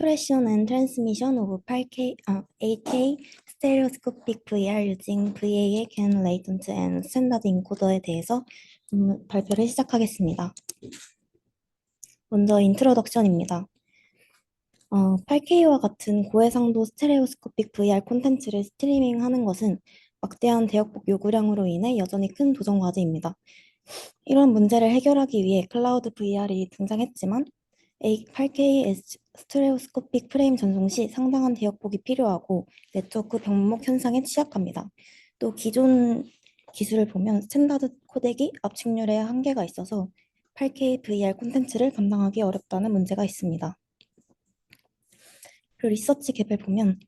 Expression and transmission of 8K stereoscopic VR using VA의 Can Latent and Standard Encoder에 대해서 발표를 시작하겠습니다. 먼저 인트로덕션입니다. 8K와 같은 고해상도 스테레오스코픽 VR 콘텐츠를 스트리밍하는 것은 막대한 대역폭 요구량으로 인해 여전히 큰 도전 과제입니다. 이런 문제를 해결하기 위해 클라우드 VR이 등장했지만 8K 스테레오스코픽 프레임 전송 시 상당한 대역폭이 필요하고 네트워크 병목 현상에 취약합니다. 또 기존 기술을 보면 스탠다드 코덱이 압축률에 한계가 있어서 8K VR 콘텐츠를 감당하기 어렵다는 문제가 있습니다. 그리고 리서치 갭을 보면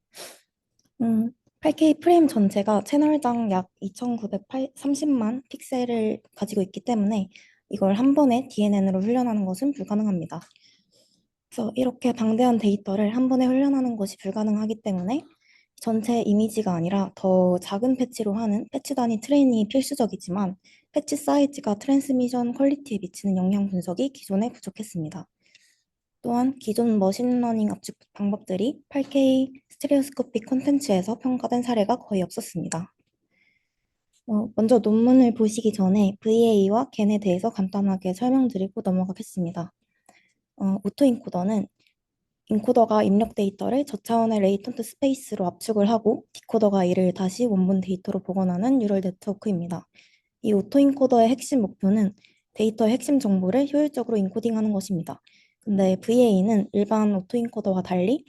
8K 프레임 전체가 채널당 약 2930만 픽셀을 가지고 있기 때문에 이걸 한 번에 DNN으로 훈련하는 것은 불가능합니다. 그래서 이렇게 방대한 데이터를 한 번에 훈련하는 것이 불가능하기 때문에 전체 이미지가 아니라 더 작은 패치로 하는 패치 단위 트레이닝이 필수적이지만 패치 사이즈가 트랜스미션 퀄리티에 미치는 영향 분석이 기존에 부족했습니다. 또한 기존 머신러닝 압축 방법들이 8K 스테레오스코픽 콘텐츠에서 평가된 사례가 거의 없었습니다. 먼저 논문을 보시기 전에 VA와 겐에 대해서 간단하게 설명드리고 넘어가겠습니다. 오토인코더는 인코더가 입력 데이터를 저차원의 레이턴트 스페이스로 압축을 하고 디코더가 이를 다시 원본 데이터로 복원하는 뉴럴 네트워크입니다. 이 오토인코더의 핵심 목표는 데이터의 핵심 정보를 효율적으로 인코딩하는 것입니다. 근데 VA는 일반 오토인코더와 달리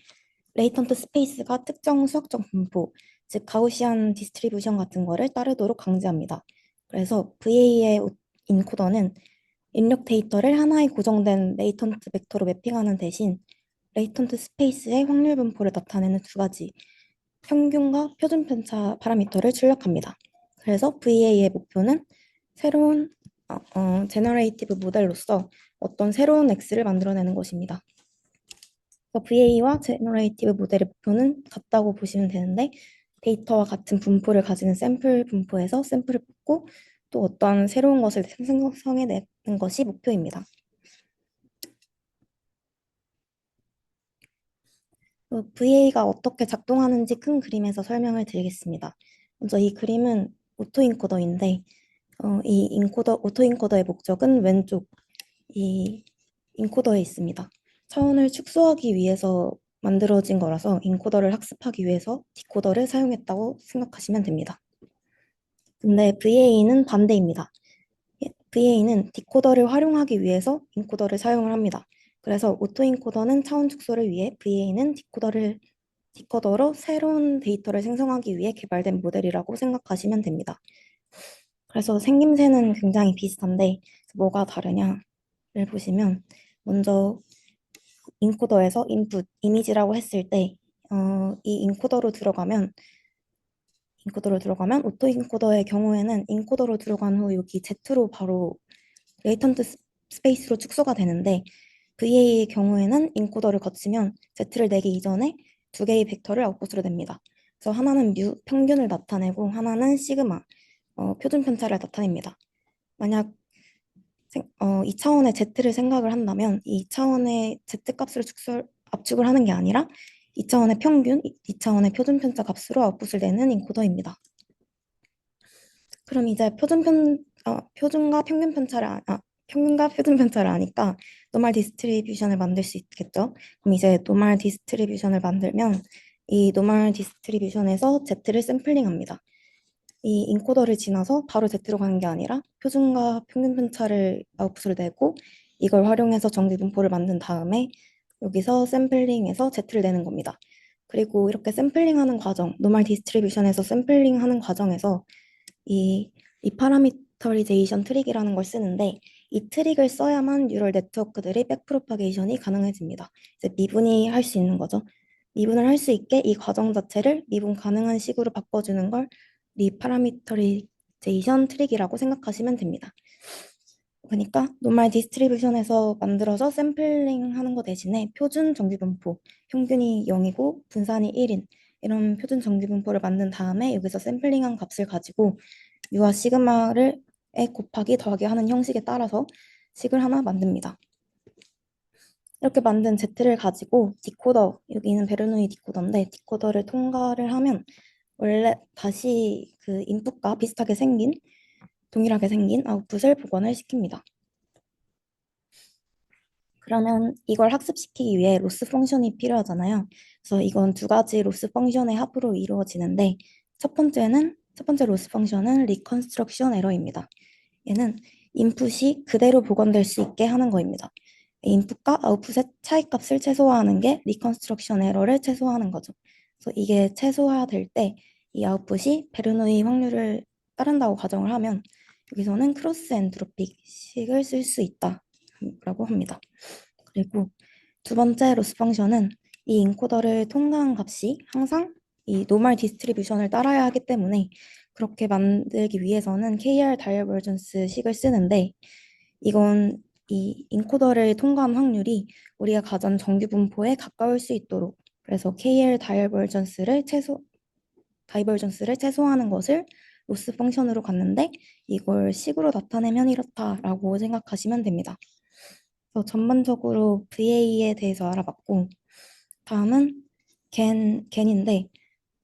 레이턴트 스페이스가 특정 수학적 분포, 즉 가우시안 디스트리뷰션 같은 거를 따르도록 강제합니다. 그래서 VA의 인코더는 입력 데이터를 하나의 고정된 레이턴트 벡터로 매핑하는 대신 레이턴트 스페이스의 확률 분포를 나타내는 두 가지 평균과 표준 편차 파라미터를 출력합니다. 그래서 VA의 목표는 새로운 제너레이티브 모델로서 어떤 새로운 X를 만들어내는 것입니다. VA와 제너레이티브 모델의 목표는 같다고 보시면 되는데 데이터와 같은 분포를 가지는 샘플 분포에서 샘플을 뽑고 또 어떤 새로운 것을 생성해내는 것이 목표입니다. VA가 어떻게 작동하는지 큰 그림에서 설명을 드리겠습니다. 먼저 이 그림은 오토인코더인데 이 오토인코더의 목적은 왼쪽 이 인코더에 있습니다. 차원을 축소하기 위해서 만들어진 거라서 인코더를 학습하기 위해서 디코더를 사용했다고 생각하시면 됩니다. 근데 VA는 반대입니다. VA는 디코더를 활용하기 위해서 인코더를 사용을 합니다. 그래서 오토인코더는 차원 축소를 위해 VA는 디코더로 새로운 데이터를 생성하기 위해 개발된 모델이라고 생각하시면 됩니다. 그래서 생김새는 굉장히 비슷한데 뭐가 다르냐를 보시면 먼저 인코더에서 인풋, 이미지라고 했을 때 이 인코더로 들어가면 오토 인코더의 경우에는 인코더로 들어간 후 여기 Z로 바로 레이턴트 스페이스로 축소가 되는데 VA의 경우에는 인코더를 거치면 Z를 내기 이전에 두 개의 벡터를 아웃풋으로 냅니다. 그래서 하나는 뮤 평균을 나타내고 하나는 시그마 표준 편차를 나타냅니다. 만약 2차원의 Z를 생각을 한다면 이 2차원의 Z 값을 압축을 하는 게 아니라 2차원의 평균, 2차원의 표준 편차 값으로 아웃풋을 내는 인코더입니다. 그럼 이제 평균과 표준 편차를 아니까 노멀 디스트리뷰션을 만들 수 있겠죠. 그럼 이제 노멀 디스트리뷰션을 만들면 이 노멀 디스트리뷰션에서 Z를 샘플링합니다. 이 인코더를 지나서 바로 Z로 가는 게 아니라 표준과 평균 편차를 아웃풋을 내고 이걸 활용해서 정규 분포를 만든 다음에 여기서 샘플링해서 Z를 내는 겁니다. 그리고 이렇게 샘플링하는 과정, 노멀 디스트리뷰션에서 샘플링하는 과정에서 이 리파라미터리제이션 트릭이라는 걸 쓰는데 이 트릭을 써야만 뉴럴 네트워크들의 백프로파게이션이 가능해집니다. 이제 미분이 할 수 있는 거죠. 미분을 할 수 있게 이 과정 자체를 미분 가능한 식으로 바꿔주는 걸 리파라미터리제이션 트릭이라고 생각하시면 됩니다. 그러니까 노멀 디스트리뷰션에서 만들어서 샘플링 하는 거 대신에 표준 정규분포, 평균이 0이고 분산이 1인 이런 표준 정규분포를 만든 다음에 여기서 샘플링한 값을 가지고 U와 시그마를 곱하기 더하기 하는 형식에 따라서 식을 하나 만듭니다. 이렇게 만든 Z를 가지고 디코더, 여기는 베르노이 디코더인데 디코더를 통과를 하면 원래 다시 그 인풋과 비슷하게 생긴, 동일하게 생긴 아웃풋을 복원을 시킵니다. 그러면 이걸 학습시키기 위해 로스 펑션이 필요하잖아요. 그래서 이건 두 가지 로스 펑션의 합으로 이루어지는데 첫 번째 로스 펑션은 리컨스트럭션 에러입니다. 얘는 인풋이 그대로 복원될 수 있게 하는 거입니다. 인풋과 아웃풋의 차이값을 최소화하는 게 리컨스트럭션 에러를 최소화하는 거죠. 그래서 이게 최소화될 때 이 아웃풋이 베르노이 확률을 따른다고 가정을 하면 여기서는 크로스 엔트로피식을 쓸 수 있다라고 합니다. 그리고 두 번째 로스 펑션은 이 인코더를 통과한 값이 항상 이 노멀 디스트리뷰션을 따라야 하기 때문에 그렇게 만들기 위해서는 KR 다이버전스 식을 쓰는데 이건 이 인코더를 통과한 확률이 우리가 가진 정규 분포에 가까울 수 있도록 그래서 KR 다이버전스를 최소화하는 것을 로스 펑션으로 갔는데 이걸 식으로 나타내면 이렇다라고 생각하시면 됩니다. 그래서 전반적으로 VA에 대해서 알아봤고 다음은 겐인데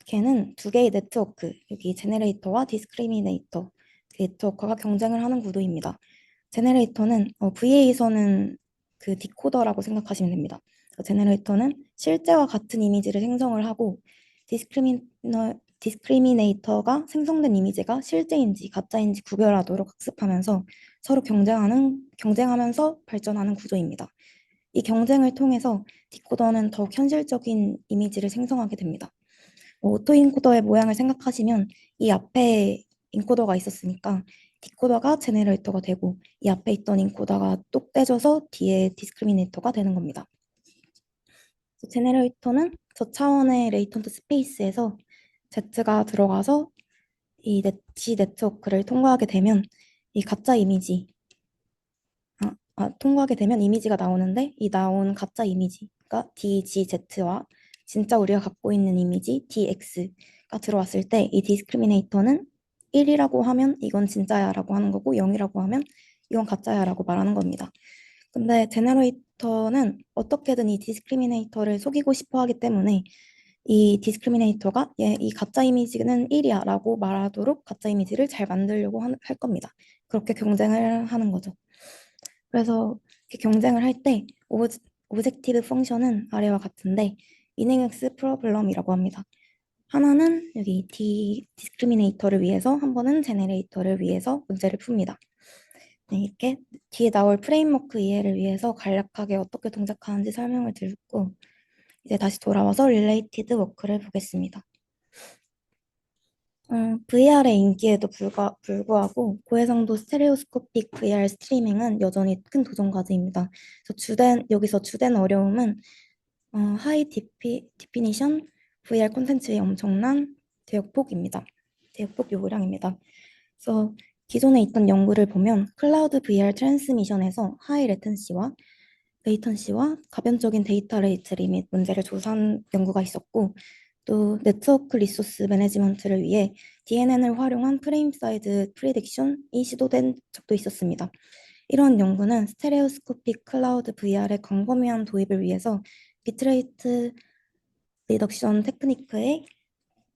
겐은 두 개의 네트워크 여기 제네레이터와 디스크리미네이터 그 네트워크가 경쟁을 하는 구도입니다. 제네레이터는 VA에서는 그 디코더라고 생각하시면 됩니다. 제네레이터는 실제와 같은 이미지를 생성을 하고 디스크리미네이터가 생성된 이미지가 실제인지 가짜인지 구별하도록 학습하면서 서로 경쟁하면서 발전하는 구조입니다. 이 경쟁을 통해서 디코더는 더욱 현실적인 이미지를 생성하게 됩니다. 오토인코더의 모양을 생각하시면 이 앞에 인코더가 있었으니까 디코더가 제네레이터가 되고 이 앞에 있던 인코더가 똑 떼져서 뒤에 디스크리미네이터가 되는 겁니다. 제네레이터는 저차원의 레이턴트 스페이스에서 Z가 들어가서 이 G 네트워크를 통과하게 되면 이 가짜 이미지 통과하게 되면 이미지가 나오는데 이 나온 가짜 이미지가 DGZ와 진짜 우리가 갖고 있는 이미지 DX가 들어왔을 때 이 디스크리미네이터는 1이라고 하면 이건 진짜야 라고 하는 거고 0이라고 하면 이건 가짜야 라고 말하는 겁니다. 근데 제너레이터는 어떻게든 이 디스크리미네이터를 속이고 싶어 하기 때문에 이 디스크리미네이터가 이 가짜 이미지는 1이야 라고 말하도록 가짜 이미지를 잘 만들려고 할 겁니다. 그렇게 경쟁을 하는 거죠. 그래서 이렇게 경쟁을 할 때 오브젝티브 펑션은 아래와 같은데 이닝엑스 프로블럼이라고 합니다. 하나는 여기 디스크리미네이터를 위해서 한 번은 제네레이터를 위해서 문제를 풉니다. 네, 이렇게 뒤에 나올 프레임워크 이해를 위해서 간략하게 어떻게 동작하는지 설명을 드렸고 이제 다시 돌아와서 릴레이티드 워크를 보겠습니다. VR의 인기에도 불구하고 고해상도 스테레오스코픽 VR 스트리밍은 여전히 큰 도전 과제입니다. 그래서 여기서 주된 어려움은 하이 디피니션 VR 콘텐츠의 엄청난 대역폭입니다. 대역폭 요구량입니다. 그래서 기존에 있던 연구를 보면 클라우드 VR 트랜스미션에서 하이 레이턴시와 가변적인 데이터 레이트 리밋 문제를 조사한 연구가 있었고 또 네트워크 리소스 매니지먼트를 위해 DNN을 활용한 프레임 사이즈 프리딕션이 시도된 적도 있었습니다. 이러한 연구는 스테레오스코픽 클라우드 VR의 광범위한 도입을 위해서 비트레이트 리덕션 테크니크의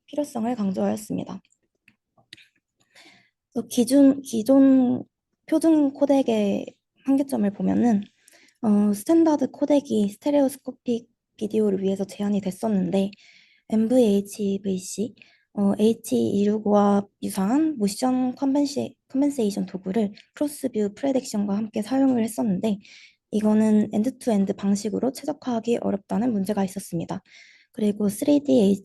필요성을 강조하였습니다. 또 기존 표준 코덱의 한계점을 보면은 스탠다드 코덱이 스테레오스코픽 비디오를 위해서 제한이 됐었는데 MVHVC, H265와 유사한 모션 컴pen세이션 도구를 크로스뷰 프레딕션과 함께 사용을 했었는데 이거는 엔드-투-엔드 방식으로 최적화하기 어렵다는 문제가 있었습니다. 그리고 3D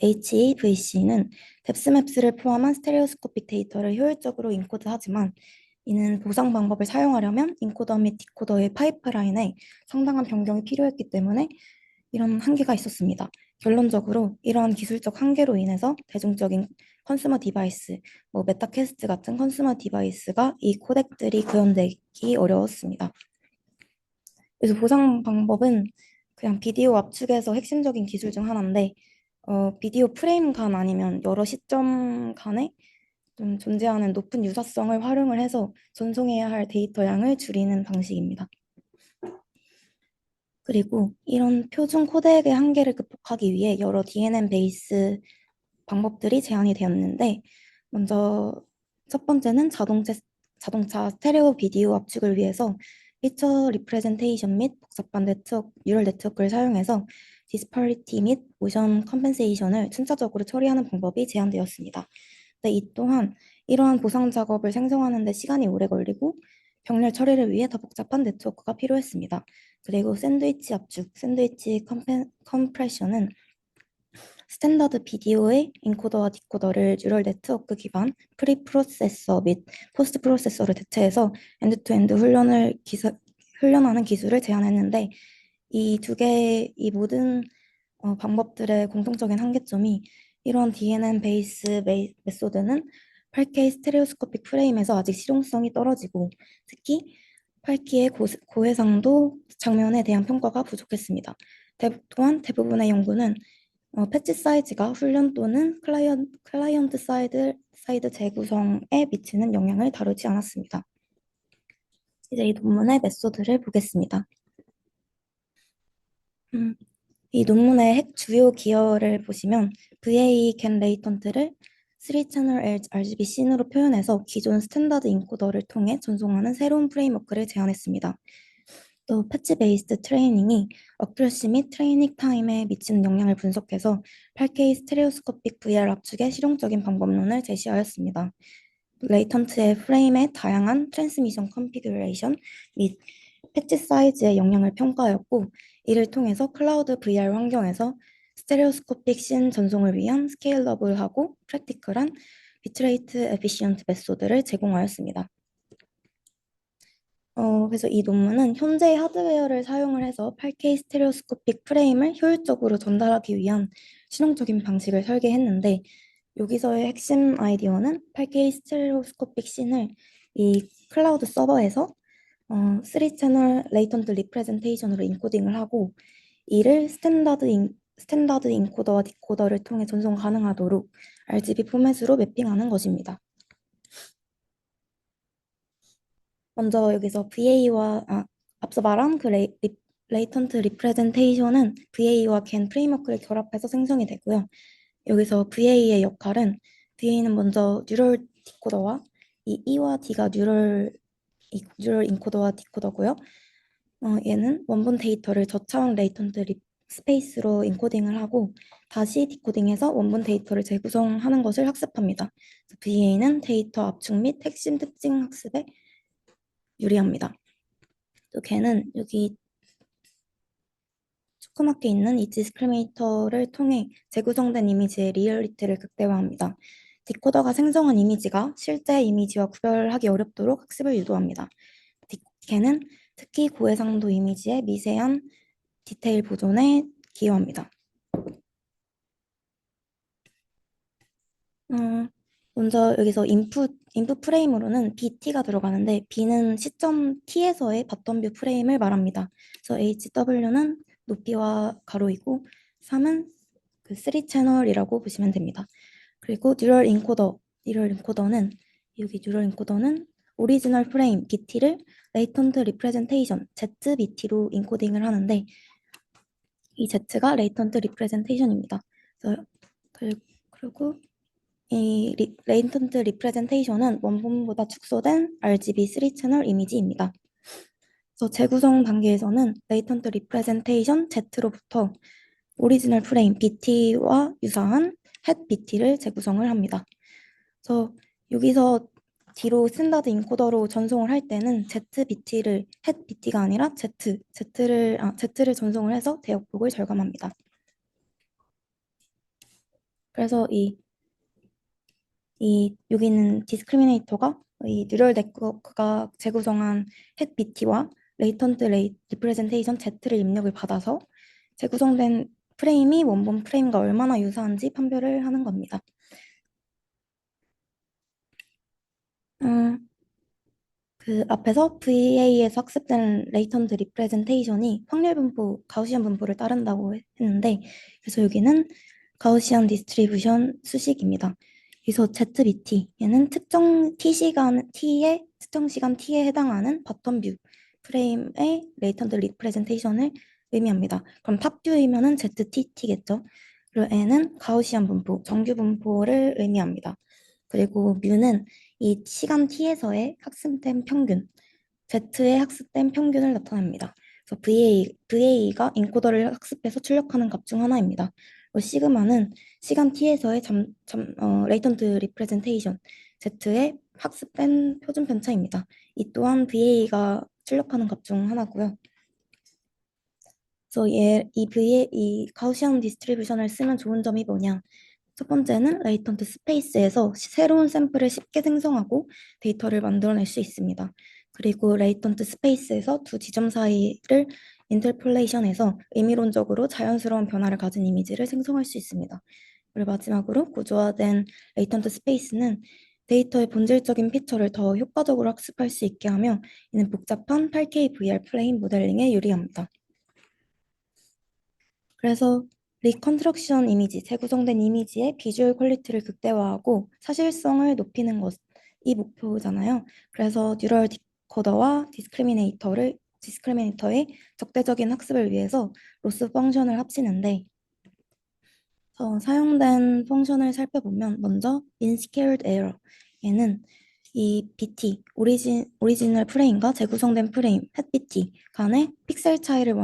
HEVC는 뎁스맵스를 포함한 스테레오스코픽 데이터를 효율적으로 인코드하지만 이는 보상 방법을 사용하려면 인코더 및 디코더의 파이프라인에 상당한 변경이 필요했기 때문에 이런 한계가 있었습니다. 결론적으로 이러한 기술적 한계로 인해서 대중적인 컨슈머 디바이스, 뭐 메타캐스트 같은 컨슈머 디바이스가 이 코덱들이 구현되기 어려웠습니다. 그래서 보상 방법은 그냥 비디오 압축에서 핵심적인 기술 중 하나인데 비디오 프레임 간 아니면 여러 시점 간에 좀 존재하는 높은 유사성을 활용을 해서 전송해야 할 데이터 양을 줄이는 방식입니다. 그리고 이런 표준 코덱의 한계를 극복하기 위해 여러 DNN 베이스 방법들이 제안이 되었는데, 먼저 첫 번째는 자동차 스테레오 비디오 압축을 위해서 피처 리프레젠테이션 및 복잡한 뉴럴 네트워크를 사용해서 디스퍼리티 및 모션 컴펜세이션을 순차적으로 처리하는 방법이 제안되었습니다. 네, 이 또한 이러한 보상 작업을 생성하는 데 시간이 오래 걸리고 병렬 처리를 위해 더 복잡한 네트워크가 필요했습니다. 그리고 샌드위치 압축, 컴프레션은 스탠다드 비디오의 인코더와 디코더를 뉴럴 네트워크 기반 프리 프로세서 및 포스트 프로세서를 대체해서 엔드 투엔드 훈련하는 기술을 제안했는데, 이 모든 방법들의 공통적인 한계점이 이런 DNN 베이스 메소드는 8K 스테레오스코픽 프레임에서 아직 실용성이 떨어지고, 특히 8K의 고해상도 장면에 대한 평가가 부족했습니다. 또한 대부분의 연구는 패치 사이즈가 훈련 또는 클라이언트 사이드 재구성에 미치는 영향을 다루지 않았습니다. 이제 이 논문의 메소드를 보겠습니다. 음, 이 논문의 핵 주요 기여를 보시면 VA 겐 레이턴트를 3채널 RGB 씬으로 표현해서 기존 스탠다드 인코더를 통해 전송하는 새로운 프레임워크를 제안했습니다. 또 패치 베이스드 트레이닝이 어큐러시 및 트레이닝 타임에 미치는 영향을 분석해서 8K 스테레오스코픽 VR 압축의 실용적인 방법론을 제시하였습니다. 레이턴트의 프레임의 다양한 트랜스미션 컨피규레이션 및 패치 사이즈의 영향을 평가하였고, 이를 통해서 클라우드 VR 환경에서 스테레오스코픽 씬 전송을 위한 스케일러블하고 프랙티컬한 비트레이트 에피시언트 메소드를 제공하였습니다. 그래서 이 논문은 현재의 하드웨어를 사용을 해서 8K 스테레오스코픽 프레임을 효율적으로 전달하기 위한 실용적인 방식을 설계했는데, 여기서의 핵심 아이디어는 8K 스테레오스코픽 씬을 이 클라우드 서버에서 3채널 레이턴트 리프레젠테이션으로 인코딩을 하고, 이를 스탠다드 인코더와 디코더를 통해 전송 가능하도록 RGB 포맷으로 매핑하는 것입니다. 먼저 여기서 앞서 말한 그 레이턴트 리프레젠테이션은 VA와 겐 프레임워크를 결합해서 생성이 되고요. 여기서 VA의 역할은, VA는 먼저 뉴럴 디코더와 이 E와 D가 뉴럴 인코더와 디코더고요. 얘는 원본 데이터를 저차원 레이턴트 스페이스로 인코딩을 하고 다시 디코딩해서 원본 데이터를 재구성하는 것을 학습합니다. VA는 데이터 압축 및 핵심 특징 학습에 유리합니다. 또 걔는 여기 조그맣게 있는 이 디스크리미네이터를 통해 재구성된 이미지의 리얼리티를 극대화합니다. 디코더가 생성한 이미지가 실제 이미지와 구별하기 어렵도록 학습을 유도합니다. 걔는 특히 고해상도 이미지의 미세한 디테일 보존에 기여합니다. 먼저 여기서 인풋 프레임으로는 BT가 들어가는데, B는 시점 T에서의 바텀 뷰 프레임을 말합니다. 그래서 HW는 높이와 가로이고 3은 그 3채널이라고 보시면 됩니다. 그리고 뉴럴 인코더는 여기 뉴럴 인코더는 오리지널 프레임 BT를 레이턴트 리프레젠테이션 ZBT로 인코딩을 하는데, 이 Z가 레이턴트 리프레젠테이션입니다. 그리고 이 레이턴트 리프레젠테이션은 원본보다 축소된 RGB 3채널 이미지입니다. 그래서 재구성 단계에서는 레이턴트 리프레젠테이션 Z로부터 오리지널 프레임 BT와 유사한 햇 BT를 재구성을 합니다. 그래서 여기서 뒤로 스탠다드 인코더로 전송을 할 때는 ZBT를 햇 BT가 아니라 Z를 전송을 해서 대역폭을 절감합니다. 그래서 여기는 디스크리미네이터가 이 뉴럴 네트워크가 재구성한 햇 BT와 레이턴트 리프레젠테이션 Z를 입력을 받아서 재구성된 프레임이 원본 프레임과 얼마나 유사한지 판별을 하는 겁니다. 그 앞에서 VA에서 학습된 레이턴트 리프레젠테이션이 가우시안 분포를 따른다고 했는데, 그래서 여기는 가우시안 디스트리뷰션 수식입니다. 그래서 ZBT, 얘는 특정 시간 T에 해당하는 바텀 뷰 프레임의 레이턴트 리프레젠테이션을 의미합니다. 그럼 탑뷰이면은 ZTT겠죠? 그리고 N은 가우시안 분포, 정규 분포를 의미합니다. 그리고 뮤는 이 시간 t에서의 학습된 평균, Z의 학습된 평균을 나타냅니다. 그래서 VA가 인코더를 학습해서 출력하는 값 중 하나입니다. 그리고 시그마는 시간 t에서의 레이턴트 리프레젠테이션, Z의 학습된 표준 편차입니다. 이 또한 VA가 출력하는 값 중 하나고요. 그래서 이 가우시안 디스트리뷰션을 쓰면 좋은 점이 뭐냐? 첫 번째는 레이턴트 스페이스에서 새로운 샘플을 쉽게 생성하고 데이터를 만들어낼 수 있습니다. 그리고 레이턴트 스페이스에서 두 지점 사이를 인터폴레이션해서 의미론적으로 자연스러운 변화를 가진 이미지를 생성할 수 있습니다. 그리고 마지막으로 구조화된 레이턴트 스페이스는 데이터의 본질적인 피처를 더 효과적으로 학습할 수 있게 하며 이는 복잡한 8K VR 플레인 모델링에 유리합니다. 그래서 리컨스트럭션 이미지, 재구성된 이미지의 비주얼 퀄리티를 극대화하고 사실성을 높이는 것이 목표잖아요. 그래서 뉴럴 디코더와 디스크리미네이터의 적대적인 학습을 위해서 로스 펑션을 합치는데 사용된 펑션을 살펴보면 먼저 unscaled error 얘는 이 BT 오리지널 프레임과 재구성된 프레임 햇 BT 간의 픽셀 차이를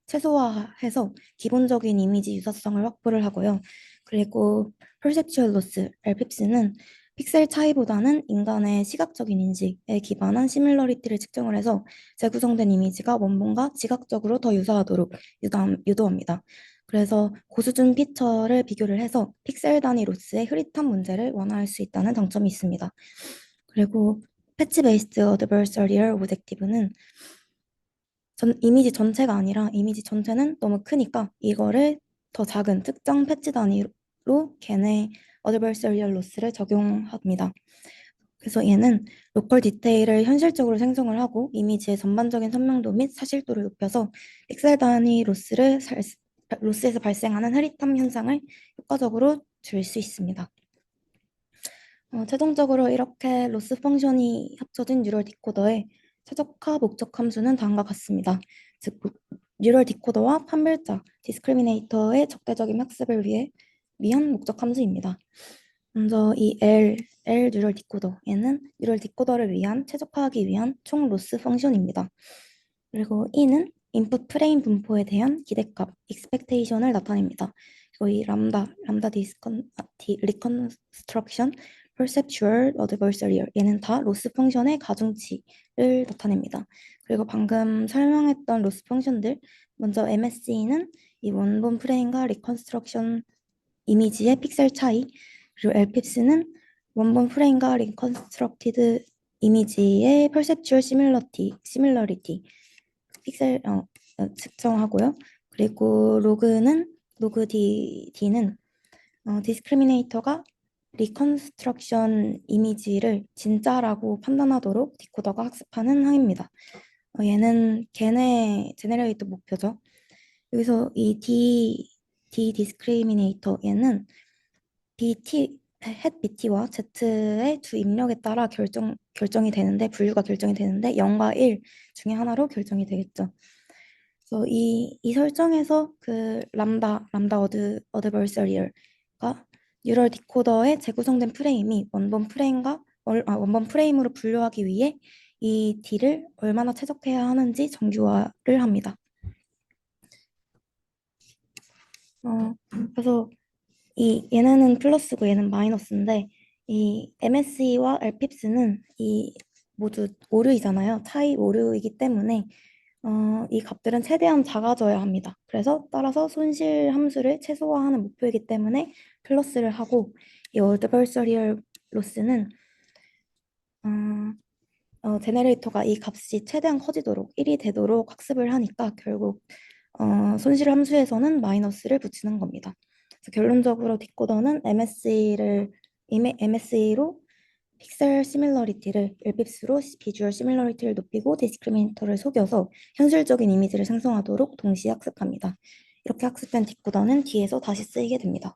최소화해서 기본적인 이미지 유사성을 확보를 하고요. 그리고 perceptual loss LPIPS는 픽셀 차이보다는 인간의 시각적인 인식에 기반한 시뮬러리티를 측정을 해서 재구성된 이미지가 원본과 지각적으로 더 유사하도록 유도합니다. 그래서 고수준 피처를 비교를 해서 픽셀 단위 로스의 흐릿한 문제를 완화할 수 있다는 장점이 있습니다. 그리고 패치 베이스드 어드버서리얼 오젝티브는 이미지 전체가 아니라 이미지 전체는 너무 크니까 이거를 더 작은 특정 패치 단위로 걔네 어드버서리얼 로스를 적용합니다. 그래서 얘는 로컬 디테일을 현실적으로 생성을 하고 이미지의 전반적인 선명도 및 사실도를 높여서 픽셀 단위 로스에서 발생하는 흐릿함 현상을 효과적으로 줄 수 있습니다. 최종적으로 이렇게 로스 펑션이 합쳐진 뉴럴 디코더의 최적화 목적 함수는 다음과 같습니다. 즉, 뉴럴 디코더와 판별자, 디스크리미네이터의 적대적인 학습을 위한 목적 함수입니다. 먼저 이 L 뉴럴 디코더, 얘는 뉴럴 디코더를 위한 최적화하기 위한 총 로스 펑션입니다. 그리고 E는 인풋 프레임 분포에 대한 기대값, expectation을 나타냅니다. 그리고 이 리컨스트럭션, perceptual, adversarial 얘는 다 로스 펑션의 가중치를 나타냅니다. 그리고 방금 설명했던 로스 펑션들, 먼저 MSE는 이 원본 프레임과 리컨스트럭션 이미지의 픽셀 차이, 그리고 LPIPS는 원본 프레임과 리컨스트럭티드 이미지의 perceptual similarity 측정하고요. 그리고 로그 D는 디스크리미네이터가 리컨스트럭션 이미지를 진짜라고 판단하도록 디코더가 학습하는 항입니다. 얘는 제네레이터 목표죠. 여기서 이 D 디스크리미네이터 얘는 햇 BT와 Z의 두 입력에 따라 결정이 되는데 분류가 결정이 되는데 0과 1 중에 하나로 결정이 되겠죠. 그래서 이 설정에서 그 어드버서리얼과 뉴럴 디코더의 재구성된 프레임이 원본 프레임으로 분류하기 위해 이 D를 얼마나 최적해야 하는지 정규화를 합니다. 그래서 얘네는 플러스고 얘는 마이너스인데 이 MSE와 LPIPS는 이 모두 오류이잖아요. 차이 오류이기 때문에 이 값들은 최대한 작아져야 합니다. 그래서 따라서 손실 함수를 최소화하는 목표이기 때문에 플러스를 하고 이 어드버서리얼 로스는 제네레이터가 이 값이 최대한 커지도록 1이 되도록 학습을 하니까 결국 손실 함수에서는 마이너스를 붙이는 겁니다. 그래서 결론적으로 디코더는 MSE로 픽셀 시밀러리티를 LPIPS로 비주얼 시밀러리티를 높이고 디스크리미네이터를 속여서 현실적인 이미지를 생성하도록 동시에 학습합니다. 이렇게 학습된 디코더는 뒤에서 다시 쓰이게 됩니다.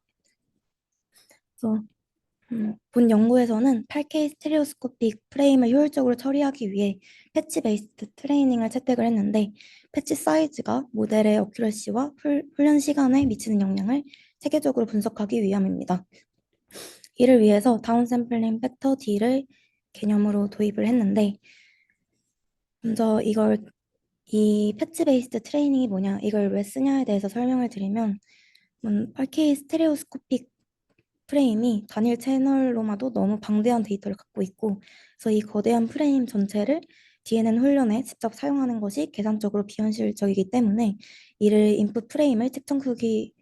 그래서 본 연구에서는 8K 스테레오스코픽 프레임을 효율적으로 처리하기 위해 패치 베이스드 트레이닝을 채택을 했는데 패치 사이즈가 모델의 어큐러시와 훈련 시간에 미치는 영향을 체계적으로 분석하기 위함입니다. 이를 위해서 다운샘플링 팩터 D를 개념으로 도입을 했는데 먼저 이 패치 베이스드 트레이닝이 뭐냐, 이걸 왜 쓰냐에 대해서 설명을 드리면 8K 스테레오스코픽 프레임이 단일 채널로마도 너무 방대한 데이터를 갖고 있고, 그래서 이 거대한 프레임 전체를 DNN 훈련에 직접 사용하는 것이 계산적으로 비현실적이기 때문에 이를 인풋 프레임을 특정 크기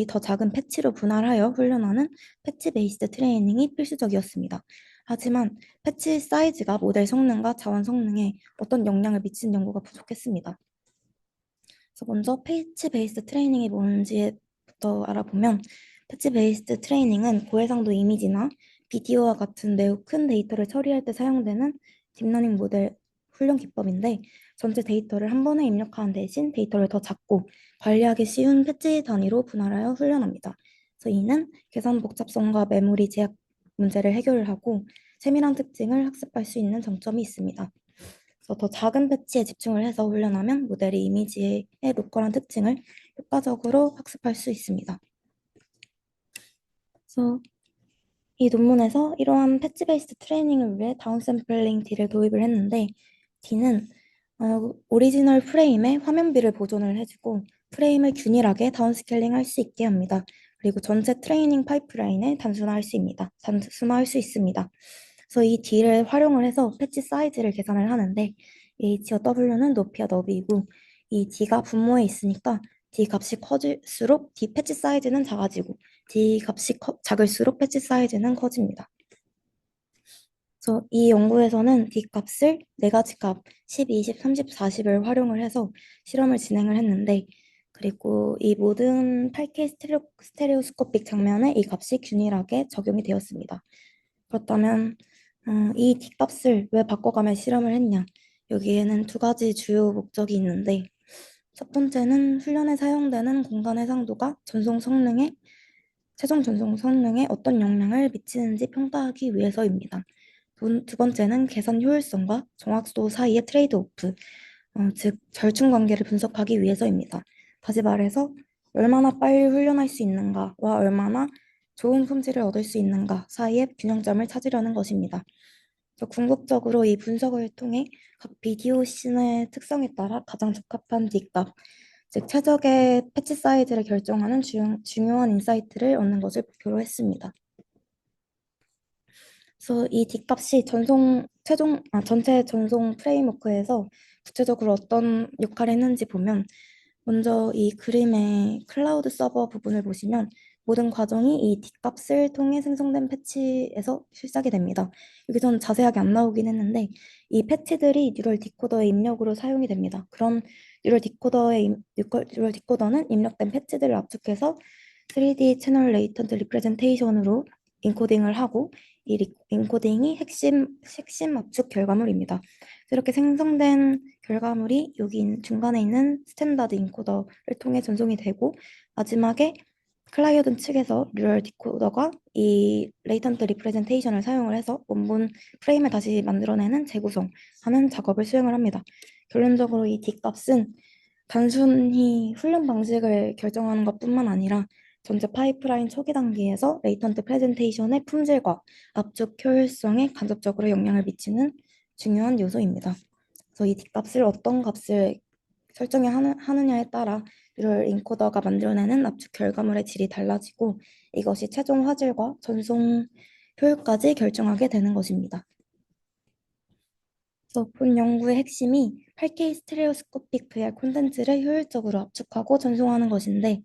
더 작은 패치로 분할하여 훈련하는 패치 베이스드 트레이닝이 필수적이었습니다. 하지만 패치 사이즈가 모델 성능과 자원 성능에 어떤 영향을 미치는 연구가 부족했습니다. 그래서 먼저 패치 베이스드 트레이닝이 뭔지부터 알아보면 패치 베이스드 트레이닝은 고해상도 이미지나 비디오와 같은 매우 큰 데이터를 처리할 때 사용되는 딥러닝 모델 훈련 기법인데 전체 데이터를 한 번에 입력하는 대신 데이터를 더 작고 관리하기 쉬운 패치 단위로 분할하여 훈련합니다. 그래서 이는 계산 복잡성과 메모리 제약 문제를 해결하고 세밀한 특징을 학습할 수 있는 장점이 있습니다. 그래서 더 작은 패치에 집중을 해서 훈련하면 모델이 이미지의 로컬한 특징을 효과적으로 학습할 수 있습니다. 그래서 이 논문에서 이러한 패치 베이스드 트레이닝을 위해 다운샘플링 D를 도입을 했는데 D는 오리지널 프레임의 화면비를 보존을 해주고 프레임을 균일하게 다운스케일링 할 수 있게 합니다. 그리고 전체 트레이닝 파이프라인을 단순화할 수 있습니다. 그래서 이 D를 활용을 해서 패치 사이즈를 계산을 하는데 H와 W는 높이와 너비이고 이 D가 분모에 있으니까 D 값이 커질수록 D 패치 사이즈는 작아지고 D 값이 작을수록 패치 사이즈는 커집니다. 그래서 이 연구에서는 D 값을 네 가지 값 10, 20, 30, 40을 활용을 해서 실험을 진행을 했는데 그리고 이 모든 8K 스테레오스코픽 장면에 이 값이 균일하게 적용이 되었습니다. 그렇다면 이 D 값을 왜 바꿔가며 실험을 했냐? 여기에는 두 가지 주요 목적이 있는데 첫 번째는 훈련에 사용되는 공간 해상도가 최종 전송 성능에 어떤 영향을 미치는지 평가하기 위해서입니다. 두 번째는 계산 효율성과 정확도 사이의 트레이드오프, 즉 절충 관계를 분석하기 위해서입니다. 다시 말해서 얼마나 빨리 훈련할 수 있는가와 얼마나 좋은 품질을 얻을 수 있는가 사이의 균형점을 찾으려는 것입니다. 궁극적으로 이 분석을 통해 각 비디오 씬의 특성에 따라 가장 적합한 D값, 즉 최적의 패치 사이즈를 결정하는 중요한 인사이트를 얻는 것을 목표로 했습니다. 그래서 이 D값이 전체 전송 프레임워크에서 구체적으로 어떤 역할을 했는지 보면 먼저 이 그림의 클라우드 서버 부분을 보시면 모든 과정이 이 D값을 통해 생성된 패치에서 시작이 됩니다. 여기서는 자세하게 안 나오긴 했는데 이 패치들이 뉴럴 디코더의 입력으로 사용이 됩니다. 그럼 뉴럴 디코더는 입력된 패치들을 압축해서 3D 채널 레이턴트 리프레젠테이션으로 인코딩을 하고 이 인코딩이 핵심 압축 결과물입니다. 이렇게 생성된 결과물이 여기 중간에 있는 스탠다드 인코더를 통해 전송이 되고 마지막에 클라이언트 측에서 뉴럴 디코더가 이 레이턴트 리프레젠테이션을 사용을 해서 원본 프레임을 다시 만들어내는 재구성하는 작업을 수행을 합니다. 결론적으로 이 D값은 단순히 훈련 방식을 결정하는 것뿐만 아니라 전체 파이프라인 초기 단계에서 레이턴트 프레젠테이션의 품질과 압축 효율성에 간접적으로 영향을 미치는 중요한 요소입니다. 그래서 이 D값을 어떤 값을 하느냐에 따라 이를 인코더가 만들어내는 압축 결과물의 질이 달라지고 이것이 최종 화질과 전송 효율까지 결정하게 되는 것입니다. 그래서 본 연구의 핵심이 8K 스테레오스코픽 VR 콘텐츠를 효율적으로 압축하고 전송하는 것인데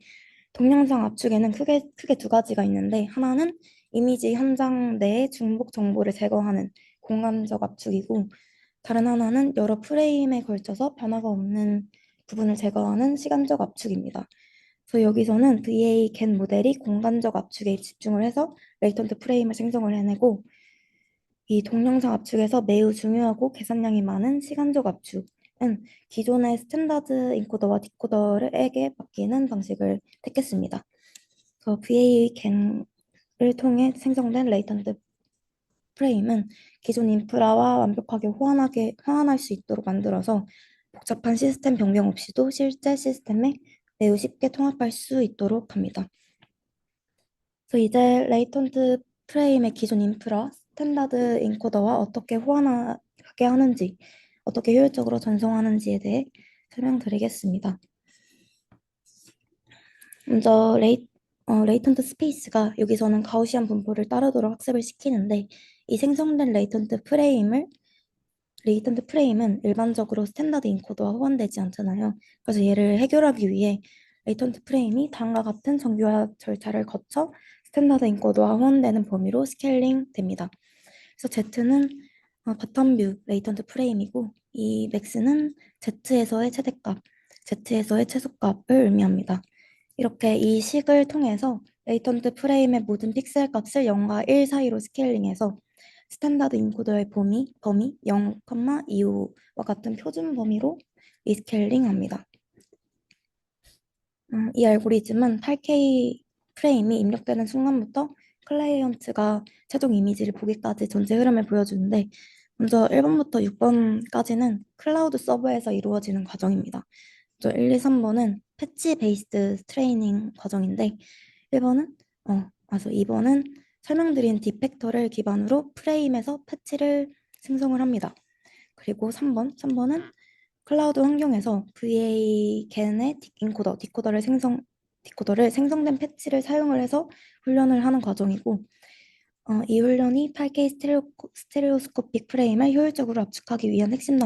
동영상 압축에는 크게 두 가지가 있는데 하나는 이미지 한 장 내의 중복 정보를 제거하는 공간적 압축이고 다른 하나는 여러 프레임에 걸쳐서 변화가 없는 부분을 제거하는 시간적 압축입니다. 그래서 여기서는 VA 겐 모델이 공간적 압축에 집중을 해서 레이턴트 프레임을 생성을 해내고 이 동영상 압축에서 매우 중요하고 계산량이 많은 시간적 압축은 기존의 스탠다드 인코더와 디코더에게 맡기는 방식을 택했습니다. 그래서 VA 겐 통해 생성된 레이턴트 프레임은 기존 인프라와 완벽하게 호환할 수 있도록 만들어서 복잡한 시스템 변경 없이도 실제 시스템에 매우 쉽게 통합할 수 있도록 합니다. 그래서 이제 레이턴트 프레임의 기존 인프라, 스탠다드 인코더와 어떻게 호환하게 하는지, 어떻게 효율적으로 전송하는지에 대해 설명드리겠습니다. 먼저 레이턴트 스페이스가 여기서는 가우시안 분포를 따르도록 학습을 시키는데 이 생성된 레이턴트 프레임은 일반적으로 스탠다드 인코더와 호환되지 않잖아요. 그래서 얘를 해결하기 위해 레이턴트 프레임이 다음과 같은 정규화 절차를 거쳐 스탠다드 인코더와 호환되는 범위로 스케일링 됩니다. 그래서 Z는 바텀뷰 레이턴트 프레임이고 이 맥스는 Z에서의 최대값, Z에서의 최소값을 의미합니다. 이렇게 이 식을 통해서 레이턴트 프레임의 모든 픽셀 값을 0과 1 사이로 스케일링해서 스탠다드 인코더의 범위 0,25와 같은 표준 범위로 리스케일링합니다. 이 알고리즘은 8K 프레임이 입력되는 순간부터 클라이언트가 최종 이미지를 보기까지 전체 흐름을 보여주는데 먼저 1번부터 6번까지는 클라우드 서버에서 이루어지는 과정입니다. 먼저 1, 2, 3번은 패치 베이스드 트레이닝 과정인데 1번은 2번은 설명드린 디펙터를 기반으로 프레임에서 패치를 생성을 합니다. 그리고 3번은 클라우드 환경에서 VA 겐의 디코더를 생성된 패치를 사용을 해서 훈련을 하는 과정이고 이 훈련이 8K 스테레오스코픽 프레임을 효율적으로 압축하기 위한 핵심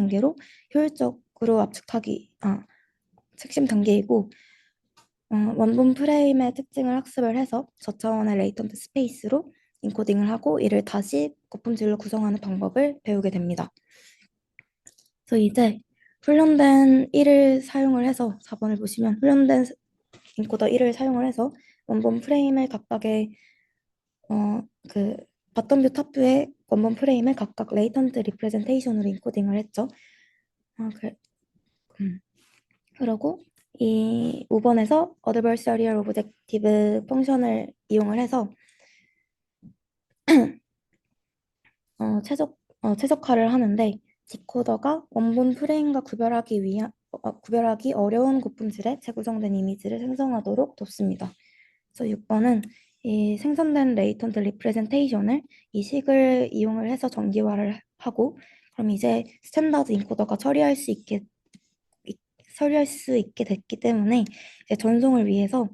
단계이고 원본 프레임의 특징을 학습을 해서 저차원의 레이턴트 스페이스로 인코딩을 하고 이를 다시 거품질로 구성하는 방법을 배우게 됩니다. 그래서 이제 훈련된 1을 사용을 해서 4번을 보시면 훈련된 인코더 1을 사용을 해서 원본 프레임을 각각의 그 바텀뷰 탑뷰의 원본 프레임을 각각 레이턴트 리프레젠테이션으로 인코딩을 했죠. 그래, 그러고 이 5번에서 Adversarial Objective 펑션을 이용을 해서 최적화를 하는데 디코더가 원본 프레임과 구별하기 어려운 고품질의 재구성된 이미지를 생성하도록 돕습니다. 그래서 6번은 이 생성된 레이턴트 리프레젠테이션을 이 식을 이용을 해서 정기화를 하고 그럼 이제 스탠다드 인코더가 처리할 수 있게 됐기 때문에 이제 전송을 위해서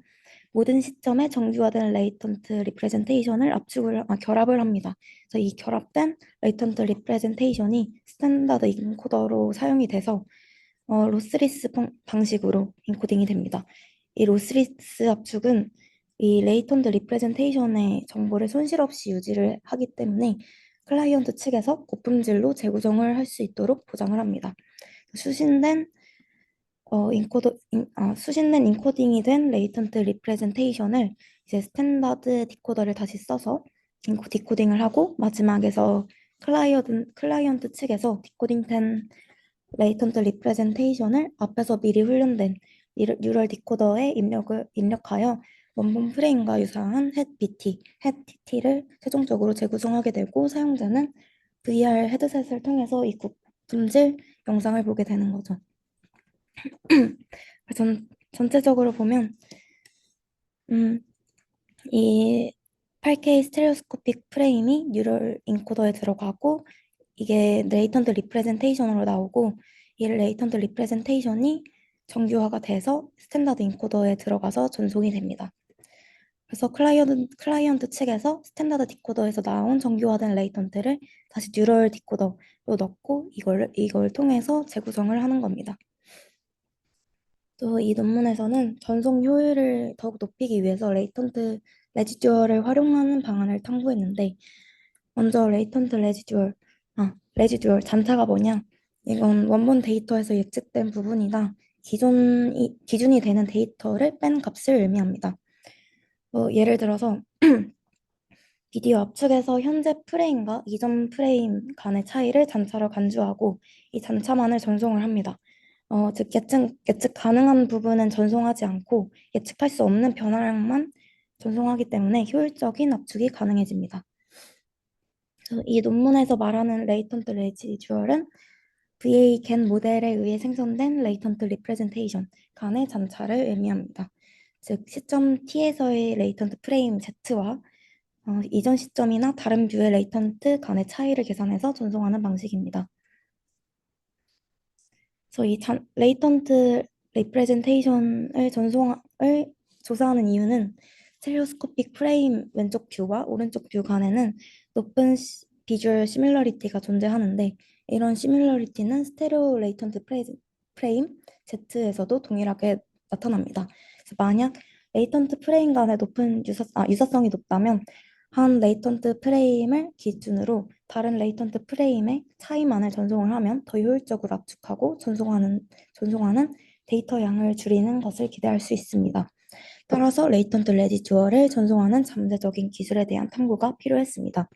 모든 시점에 정규화된 레이턴트 리프레젠테이션을 결합을 합니다. 그래서 이 결합된 레이턴트 리프레젠테이션이 스탠다드 인코더로 사용이 돼서 로스리스 방식으로 인코딩이 됩니다. 이 로스리스 압축은 이 레이턴트 리프레젠테이션의 정보를 손실 없이 유지를 하기 때문에 클라이언트 측에서 고품질로 재구성을 할 수 있도록 보장을 합니다. 수신된 수신된 인코딩이 된 레이턴트 리프레젠테이션을 이제 스탠다드 디코더를 다시 써서 디코딩을 하고 마지막에서 클라이언트 측에서 디코딩된 레이턴트 리프레젠테이션을 앞에서 미리 훈련된 뉴럴 디코더에 입력하여 원본 프레임과 유사한 햇 TT를 최종적으로 재구성하게 되고 사용자는 VR 헤드셋을 통해서 이 고품질 영상을 보게 되는 거죠. 전체적으로 보면 이 8K 스테레오스코픽 프레임이 뉴럴 인코더에 들어가고 이게 레이턴트 리프레젠테이션으로 나오고 이 레이턴트 리프레젠테이션이 정규화가 돼서 스탠다드 인코더에 들어가서 전송이 됩니다. 그래서 클라이언트 측에서 스탠다드 디코더에서 나온 정규화된 레이턴트를 다시 뉴럴 디코더로 넣고 이걸 통해서 재구성을 하는 겁니다. 또 이 논문에서는 전송 효율을 더욱 높이기 위해서 레이턴트 레지듀얼을 활용하는 방안을 탐구했는데 먼저 레지듀얼 잔타가 뭐냐? 이건 원본 데이터에서 예측된 부분이다. 기준이 되는 데이터를 뺀 값을 의미합니다. 예를 들어서 비디오 압축에서 현재 프레임과 이전 프레임 간의 차이를 잔차로 간주하고 이 잔차만을 전송을 합니다. 즉 예측 가능한 부분은 전송하지 않고 예측할 수 없는 변화량만 전송하기 때문에 효율적인 압축이 가능해집니다. 그래서 이 논문에서 말하는 레이턴트 레지듀얼은 VA-GAN 모델에 의해 생성된 레이턴트 리프레젠테이션 간의 잔차를 의미합니다. 즉 시점 t에서의 레이턴트 프레임 z와 이전 시점이나 다른 뷰의 레이턴트 간의 차이를 계산해서 전송하는 방식입니다. 그래서 이 레이턴트 리프레젠테이션을 조사하는 이유는 스테레오스코픽 프레임 왼쪽 뷰와 오른쪽 뷰 간에는 높은 비주얼 시뮬러리티가 존재하는데 이런 시뮬러리티는 스테레오 레이턴트 프레임 Z에서도 동일하게 나타납니다. 그래서 만약 레이턴트 프레임 간의 높은 유사성이 높다면 한 레이턴트 프레임을 기준으로 다른 레이턴트 프레임의 차이만을 전송을 하면 더 효율적으로 압축하고 전송하는 데이터 양을 줄이는 것을 기대할 수 있습니다. 따라서 레이턴트 레지듀얼을 전송하는 잠재적인 기술에 대한 탐구가 필요했습니다.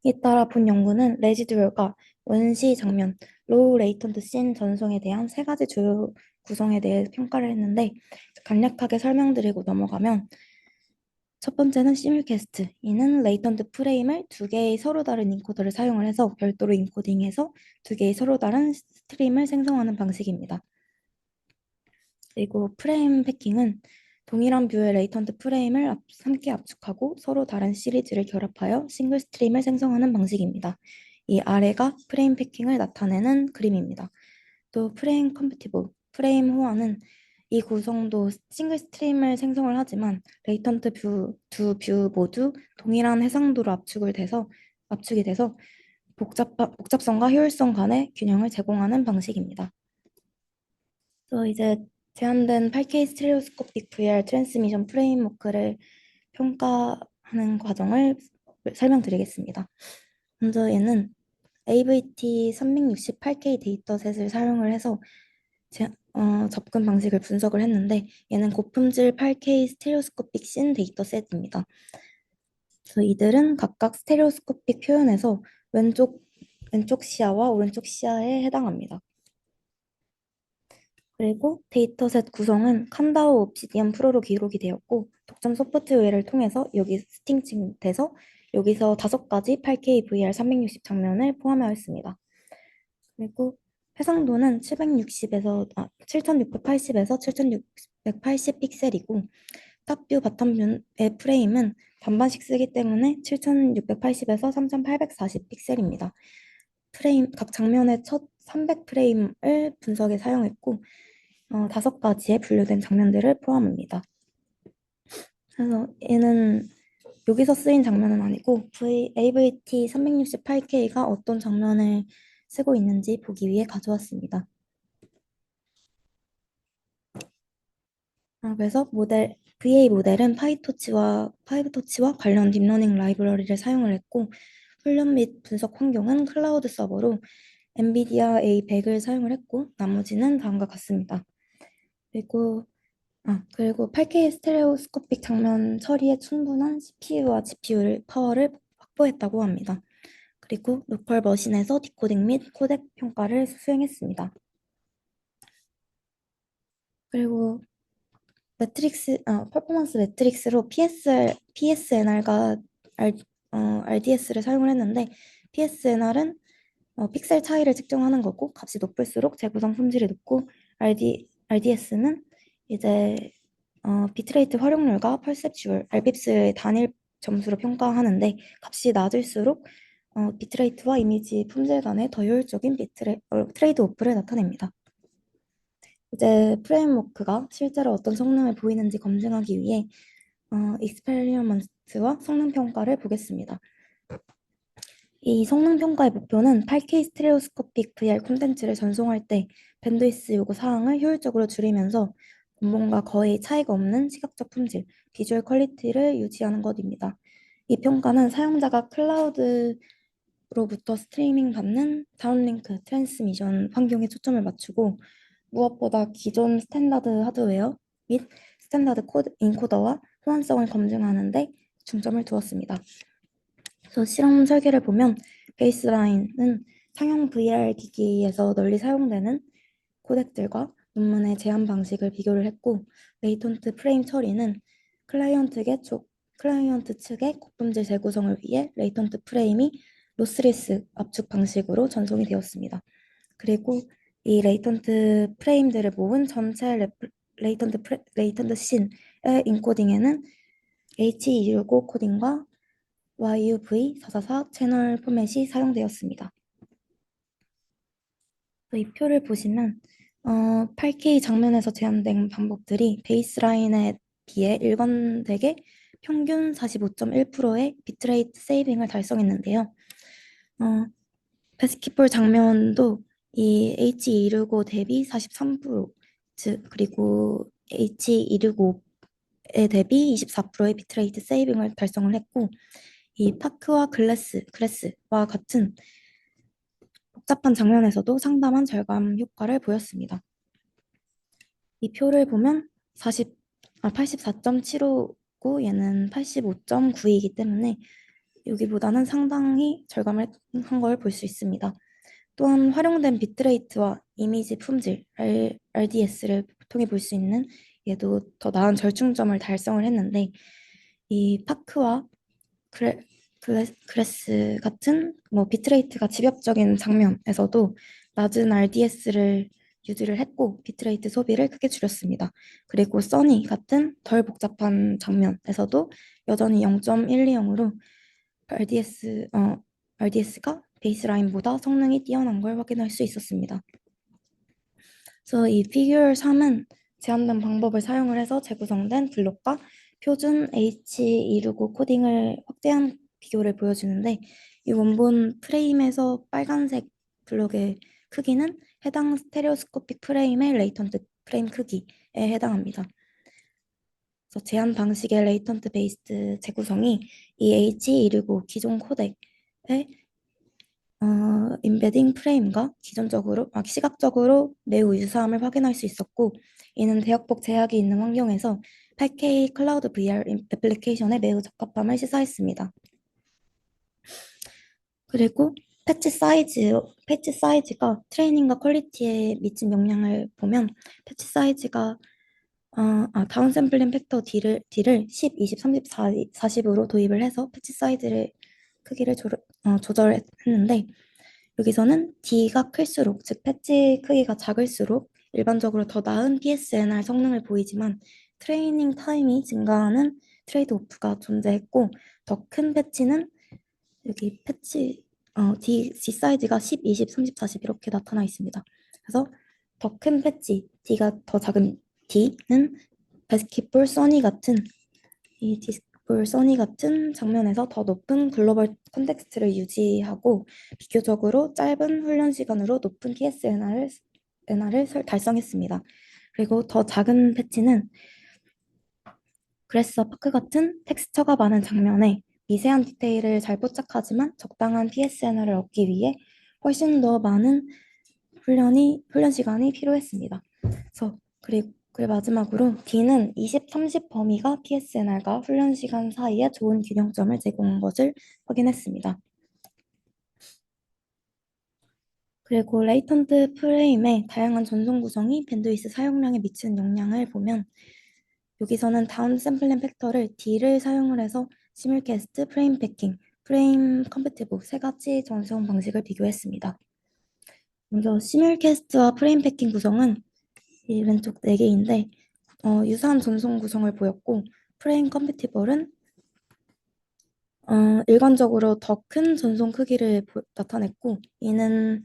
이에 따라 본 연구는 레지듀얼과 원시 장면, 로우 레이턴트 씬 전송에 대한 세 가지 주요 구성에 대해 평가를 했는데 간략하게 설명드리고 넘어가면 첫 번째는 시뮬캐스트. 이는 레이턴트 프레임을 두 개의 서로 다른 인코더를 사용을 해서 별도로 인코딩해서 두 개의 서로 다른 스트림을 생성하는 방식입니다. 그리고 프레임 패킹은 동일한 뷰의 레이턴트 프레임을 함께 압축하고 서로 다른 시리즈를 결합하여 싱글 스트림을 생성하는 방식입니다. 이 아래가 프레임 패킹을 나타내는 그림입니다. 또 프레임 컴패티블, 프레임 호환은 이 구성도 싱글 스트림을 생성을 하지만 레이턴트 두 뷰 모두 동일한 해상도로 압축이 돼서 복잡성과 효율성 간의 균형을 제공하는 방식입니다. 그래서 이제 제한된 8K 스테레오스코픽 VR 트랜스미션 프레임워크를 평가하는 과정을 설명드리겠습니다. 먼저 얘는 AVT 368K 데이터셋을 사용을 해서 접근 방식을 분석을 했는데 얘는 고품질 8K 스테레오스코픽 씬 데이터셋입니다. 그래서 이들은 각각 스테레오스코픽 표현에서 왼쪽 시야와 오른쪽 시야에 해당합니다. 그리고 데이터셋 구성은 칸다오 옵시디언 프로로 기록이 되었고 독점 소프트웨어를 통해서 여기 스팅칭돼서 여기서 5가지 8K VR 360 장면을 포함하였습니다. 그리고 해상도는 7680에서 7680 픽셀이고 탑뷰, 바텀뷰의 프레임은 반반씩 쓰기 때문에 7680에서 3840 픽셀입니다. 각 장면의 첫 300프레임을 분석에 사용했고 5가지의 분류된 장면들을 포함합니다. 그래서 얘는 여기서 쓰인 장면은 아니고 AVT 368K가 어떤 장면을 쓰고 있는지 보기 위해 가져왔습니다. 그래서 VA 모델은 파이토치와 관련 딥러닝 라이브러리를 사용을 했고 훈련 및 분석 환경은 클라우드 서버로 엔비디아 A100을 사용을 했고 나머지는 다음과 같습니다. 그리고 8K 스테레오스코픽 장면 처리에 충분한 CPU와 GPU 파워를 확보했다고 합니다. 그리고 로컬 머신에서 디코딩 및 코덱 평가를 수행했습니다. 그리고 퍼포먼스 매트릭스로 PSNR과 RDS를 사용을 했는데 PSNR은 픽셀 차이를 측정하는 거고 값이 높을수록 재구성 품질이 높고 RDS는 이제 비트레이트 활용률과 퍼셉추얼, RBIPs의 단일 점수로 평가하는데 값이 낮을수록 비트레이트와 이미지 품질 간의 더 효율적인 트레이드오프를 나타냅니다. 이제 프레임워크가 실제로 어떤 성능을 보이는지 검증하기 위해 익스페리먼트와 성능 평가를 보겠습니다. 이 성능 평가의 목표는 8K 스테레오스코픽 VR 콘텐츠를 전송할 때 밴드위스 요구 사항을 효율적으로 줄이면서 본본과 거의 차이가 없는 시각적 품질, 비주얼 퀄리티를 유지하는 것입니다. 이 평가는 사용자가 클라우드로부터 스트리밍 받는 다운링크 트랜스미션 환경에 초점을 맞추고 무엇보다 기존 스탠다드 하드웨어 및 스탠다드 인코더와 호환성을 검증하는 데 중점을 두었습니다. 그래서 실험 설계를 보면 베이스라인은 상용 VR 기기에서 널리 사용되는 코덱들과 논문의 제한 방식을 비교를 했고 레이턴트 프레임 처리는 클라이언트 측의 고품질 재구성을 위해 레이턴트 프레임이 로스리스 압축 방식으로 전송이 되었습니다. 그리고 이 레이턴트 프레임들을 모은 전체 레이턴트 씬의 인코딩에는 H265 코딩과 YUV444 채널 포맷이 사용되었습니다. 이 표를 보시면 8K 장면에서 제한된 방법들이 베이스라인에 비해 일관되게 평균 45.1%의 비트레이트 세이빙을 달성했는데요. 어, 바스켓볼 장면도 이 H265 대비 43%, 즉 그리고 H265에 대비 24%의 비트레이트 세이빙을 달성을 했고, 이 파크와 그래스와 같은 복잡한 장면에서도 상당한 절감 효과를 보였습니다. 이 표를 보면 84.75고 얘는 85.9이기 때문에 여기보다는 상당히 절감을 한 걸 볼 수 있습니다. 또한 활용된 비트레이트와 이미지 품질 RDS를 통해 볼 수 있는 얘도 더 나은 절충점을 달성을 했는데 이 파크와 그레, 그레스 같은 뭐 비트레이트가 집약적인 장면에서도 낮은 RDS를 유지를 했고 비트레이트 소비를 크게 줄였습니다. 그리고 써니 같은 덜 복잡한 장면에서도 여전히 0.120으로 RDS가 베이스라인보다 성능이 뛰어난 걸 확인할 수 있었습니다. 그래서 이 피규어 3은 제한된 방법을 사용을 해서 재구성된 블록과 표준 H265 코딩을 확대한 비교를 보여주는데 이 원본 프레임에서 빨간색 블록의 크기는 해당 스테레오스코픽 프레임의 레이턴트 프레임 크기에 해당합니다. 그래서 제한 방식의 레이턴트 베이스드 재구성이 이 H265 기존 코덱의 임베딩 프레임과 시각적으로 매우 유사함을 확인할 수 있었고, 이는 대역폭 제약이 있는 환경에서 8K 클라우드 VR 애플리케이션에 매우 적합함을 시사했습니다. 그리고 패치 사이즈가 트레이닝과 퀄리티에 미친 영향을 보면 패치 사이즈가 다운샘플링 팩터 D를 10, 20, 30, 40으로 도입을 해서 패치 사이즈를 크기를 조절했는데 여기서는 D가 클수록, 즉 패치 크기가 작을수록 일반적으로 더 나은 PSNR 성능을 보이지만 트레이닝 타임이 증가하는 트레이드오프가 존재했고 더 큰 패치는 여기 D 사이즈가 10, 20, 30, 40 이렇게 나타나 있습니다. 그래서 더 큰 패치, D가 더 작은 D는 바스켓볼 써니 같은 장면에서 더 높은 글로벌 콘텍스트를 유지하고 비교적으로 짧은 훈련 시간으로 높은 PSNR을 달성했습니다. 그리고 더 작은 패치는 그래스와 파크 같은 텍스처가 많은 장면에 미세한 디테일을 잘 포착하지만 적당한 PSNR을 얻기 위해 훨씬 더 많은 훈련 시간이 필요했습니다. 그리고 마지막으로 D는 20, 30 범위가 PSNR과 훈련 시간 사이에 좋은 균형점을 제공한 것을 확인했습니다. 그리고 레이턴트 프레임의 다양한 전송 구성이 밴드위스 사용량에 미치는 영향을 보면 여기서는 다운 샘플링 팩터를 D를 사용을 해서 시뮬캐스트, 프레임 패킹, 프레임 컴패티블 세 가지 전송 방식을 비교했습니다. 먼저 시뮬캐스트와 프레임 패킹 구성은 이 왼쪽 4개인데 유사한 전송 구성을 보였고 프레임 컴패티블은 일관적으로 더 큰 전송 크기를 나타냈고 이는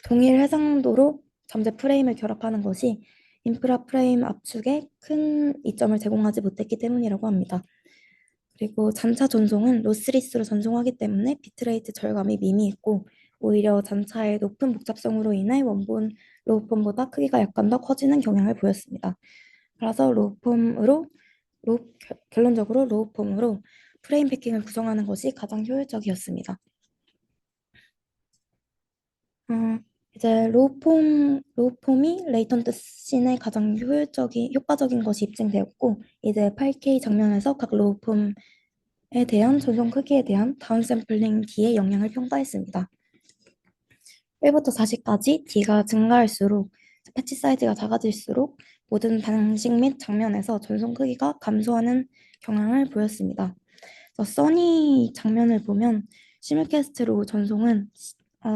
동일 해상도로 잠재 프레임을 결합하는 것이 인프라 프레임 압축에 큰 이점을 제공하지 못했기 때문이라고 합니다. 그리고 잔차 전송은 로스리스로 전송하기 때문에 비트레이트 절감이 미미했고 오히려 잔차의 높은 복잡성으로 인해 원본 로우폼보다 크기가 약간 더 커지는 경향을 보였습니다. 그래서 결론적으로 로우폼으로 프레임 패킹을 구성하는 것이 가장 효율적이었습니다. 이제 로우폼이 레이턴트 씬에 가장 효과적인 것이 입증되었고, 이제 8K 장면에서 각 로우폼에 대한 전송 크기에 대한 다운샘플링 D의 영향을 평가했습니다. 1부터 40까지 D가 증가할수록 패치 사이즈가 작아질수록 모든 방식 및 장면에서 전송 크기가 감소하는 경향을 보였습니다. 그래서 써니 장면을 보면 시뮬캐스트로 전송은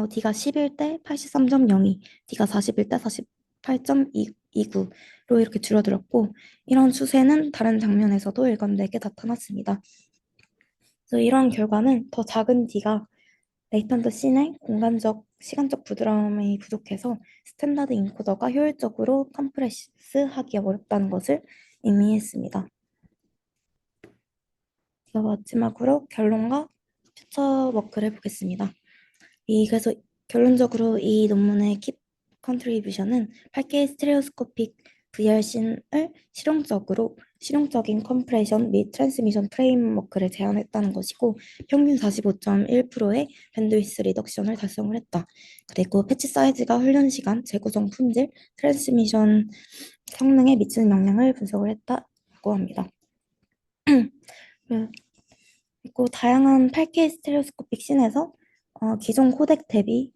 D가 11대 83.02, D가 41대 48.29로 이렇게 줄어들었고 이런 추세는 다른 장면에서도 일관되게 나타났습니다. 그래서 이런 결과는 더 작은 D가 레이턴트 씬의 공간적, 시간적 부드러움이 부족해서 스탠다드 인코더가 효율적으로 컴프레스하기 어렵다는 것을 의미했습니다. 마지막으로 결론과 퓨처 워크를 보겠습니다. 그래서 결론적으로 이 논문의 키 컨트리뷰션은 8K 스테레오스코픽 VR씬을 실용적인 컴프레션 및 트랜스미션 프레임워크를 제안했다는 것이고 평균 45.1%의 밴드위스 리덕션을 달성을 했다. 그리고 패치 사이즈가 훈련 시간, 재구성 품질, 트랜스미션 성능에 미치는 영향을 분석을 했다고 합니다. 그리고 다양한 8K 스테레오스코픽 씬에서 기존 코덱 대비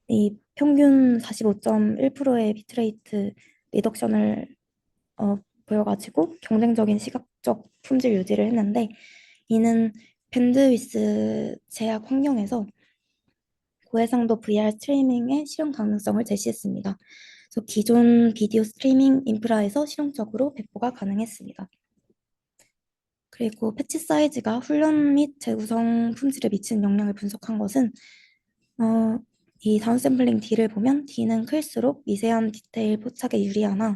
이 평균 45.1%의 비트레이트 리덕션을 보여가지고 경쟁적인 시각적 품질 유지를 했는데 이는 밴드위스 제약 환경에서 고해상도 VR 스트리밍의 실용 가능성을 제시했습니다. 그래서 기존 비디오 스트리밍 인프라에서 실용적으로 배포가 가능했습니다. 그리고 패치 사이즈가 훈련 및 재구성 품질에 미치는 영향을 분석한 것은 이 다운샘플링 D를 보면 D는 클수록 미세한 디테일 포착에 유리하나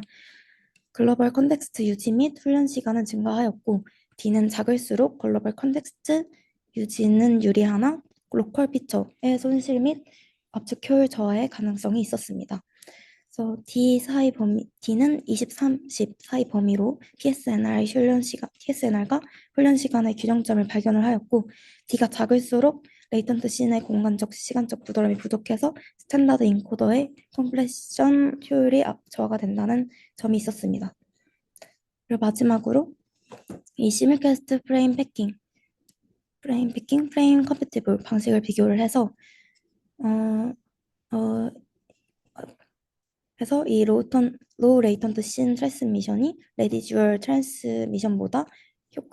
글로벌 컨텍스트 유지 및 훈련 시간은 증가하였고 D는 작을수록 글로벌 컨텍스트 유지는 유리하나 로컬 피처의 손실 및 압축 효율 저하의 가능성이 있었습니다. 그래서 D는 20, 30 사이 범위로 TSNR과 훈련 시간의 균형점을 발견을 하였고 D가 작을수록 레이턴트 씬의 공간적, 시간적 부드러움이 부족해서 스탠다드 인코더의 컴프레션 효율이 저하가 된다는 점이 있었습니다. 그리고 마지막으로 이 시뮬캐스트 프레임 컴패티블 방식을 비교를 해서 어, 어, 그래서 이 로우 레이턴트 씬 트랜스미션이 레디듀얼 트랜스미션보다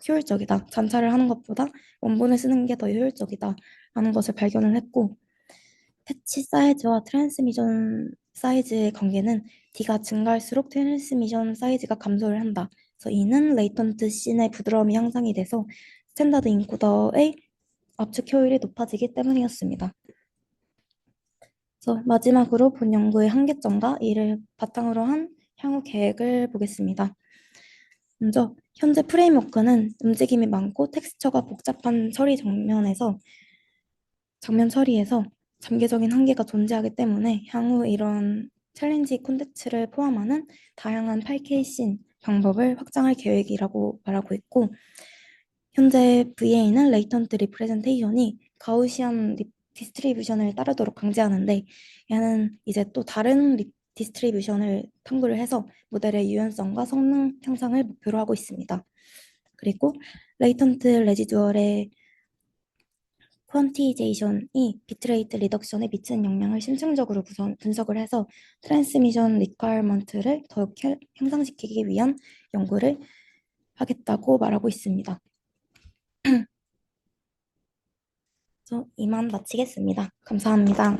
효율적이다. 잔차를 하는 것보다 원본을 쓰는 게 더 효율적이다. 라는 것을 발견을 했고 패치 사이즈와 트랜스미션 사이즈의 관계는 D가 증가할수록 트랜스미션 사이즈가 감소를 한다. 그래서 이는 레이턴트 씬의 부드러움이 향상이 돼서 스탠다드 인코더의 압축 효율이 높아지기 때문이었습니다. 그래서 마지막으로 본 연구의 한계점과 이를 바탕으로 한 향후 계획을 보겠습니다. 먼저 현재 프레임워크는 움직임이 많고 텍스처가 복잡한 장면 처리에서 잠재적인 한계가 존재하기 때문에 향후 이런 챌린지 콘텐츠를 포함하는 다양한 8K 씬 방법을 확장할 계획이라고 말하고 있고 현재 VA는 레이턴트 리프레젠테이션이 가우시안 디스트리뷰션을 따르도록 강제하는데 얘는 이제 또 다른 디스트리뷰션을 탐구를 해서 모델의 유연성과 성능 향상을 목표로 하고 있습니다. 그리고 레이턴트 레지듀얼의 퀀티제이션이 비트레이트 리덕션에 미치는 영향을 심층적으로 분석을 해서 트랜스미션 리퀘어먼트를 더욱 향상시키기 위한 연구를 하겠다고 말하고 있습니다. 그래서 이만 마치겠습니다. 감사합니다.